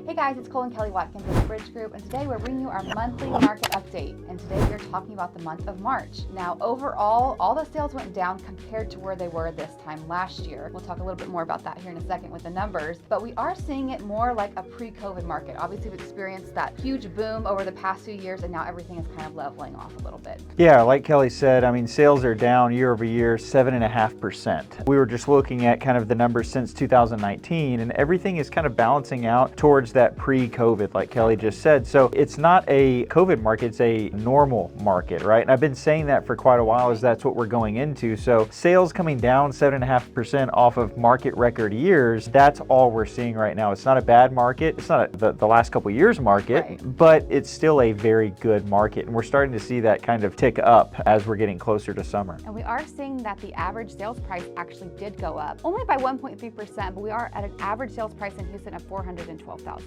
Hey guys, it's Cole and Kelly Watkins with the Bridge Group, and today we're bringing you our monthly market update. And today we're talking about the month of March. Now, overall, all the sales went down compared to where they were this time last year. We'll talk a little bit more about that here in a second with the numbers, but we are seeing it more like a pre-COVID market. Obviously, we've experienced that huge boom over the past few years, and now everything is kind of leveling off a little bit. Yeah, like Kelly said, I mean, sales are down year over year, 7.5%. We were just looking at kind of the numbers since 2019, and everything is kind of balancing out towards that pre-COVID, like Kelly just said. So it's not a COVID market, it's a normal market, right? And I've been saying that for quite a while, as that's what we're going into. So sales coming down 7.5% off of market record years, that's all we're seeing right now. It's not a bad market. It's not the last couple of years market, right, but it's still a very good market. And we're starting to see that kind of tick up as we're getting closer to summer. And we are seeing that the average sales price actually did go up, only by 1.3%, but we are at an average sales price in Houston of $412,000.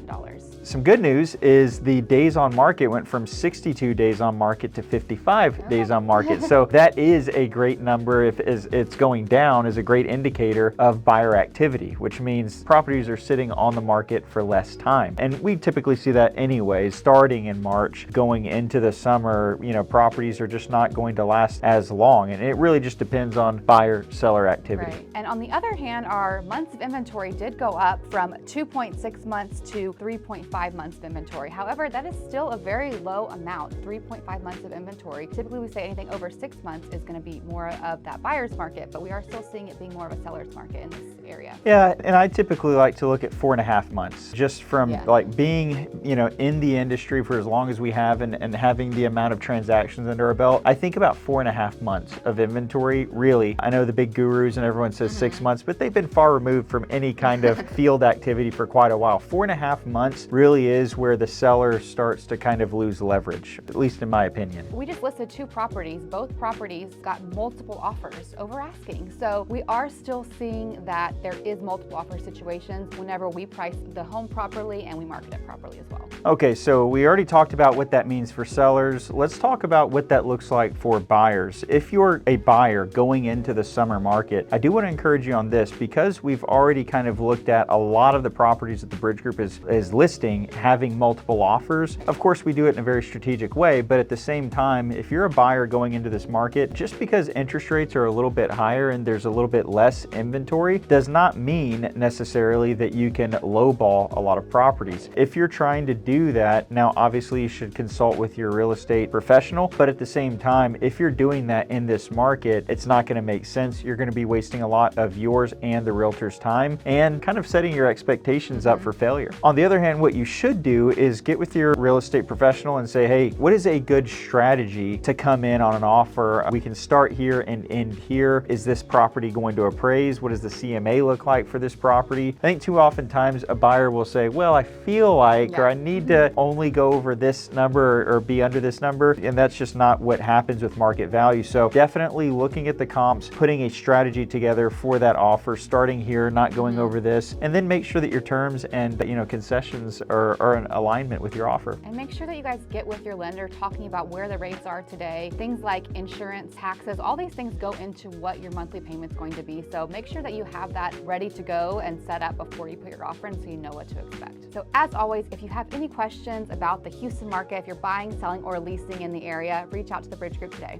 Some good news is the days on market went from 62 days on market to 55 days on market. So that is a great number. If it's going down, is a great indicator of buyer activity, which means properties are sitting on the market for less time. And we typically see that anyways, starting in March, going into the summer, properties are just not going to last as long. And it really just depends on buyer-seller activity. Right. And on the other hand, our months of inventory did go up from 2.6 months to 3.5 months of inventory. However, that is still a very low amount, 3.5 months of inventory. Typically, we say anything over 6 months is going to be more of that buyer's market, but we are still seeing it being more of a seller's market in this area. Yeah, and I typically like to look at 4.5 months, just from like being, in the industry for as long as we have and having the amount of transactions under our belt. I think about 4.5 months of inventory, really. I know the big gurus and everyone says 6 months, but they've been far removed from any kind of field activity for quite a while. 4.5 months really is where the seller starts to kind of lose leverage, at least in my opinion. We just listed 2 properties. Both properties got multiple offers over asking. So we are still seeing that there is multiple offer situations whenever we price the home properly and we market it properly as well. Okay, so we already talked about what that means for sellers. Let's talk about what that looks like for buyers. If you're a buyer going into the summer market, I do want to encourage you on this, because we've already kind of looked at a lot of the properties that the Bridge Group is listing having multiple offers. Of course, we do it in a very strategic way, but at the same time, if you're a buyer going into this market, just because interest rates are a little bit higher and there's a little bit less inventory does not mean necessarily that you can lowball a lot of properties. If you're trying to do that, now obviously you should consult with your real estate professional, but at the same time, if you're doing that in this market, it's not going to make sense. You're going to be wasting a lot of yours and the realtor's time and kind of setting your expectations up for failure. On the other hand, what you should do is get with your real estate professional and say, hey, what is a good strategy to come in on an offer? We can start here and end here. Is this property going to appraise? What does the CMA look like for this property? I think too often times a buyer will say, well, I feel like, or I need to only go over this number or be under this number. And that's just not what happens with market value. So definitely looking at the comps, putting a strategy together for that offer, starting here, not going over this, and then make sure that your terms and concessions are in alignment with your offer. And make sure that you guys get with your lender talking about where the rates are today. Things like insurance, taxes, all these things go into what your monthly payment's going to be. So make sure that you have that ready to go and set up before you put your offer in, so you know what to expect. So as always, if you have any questions about the Houston market, if you're buying, selling, or leasing in the area, reach out to the Bridge Group today.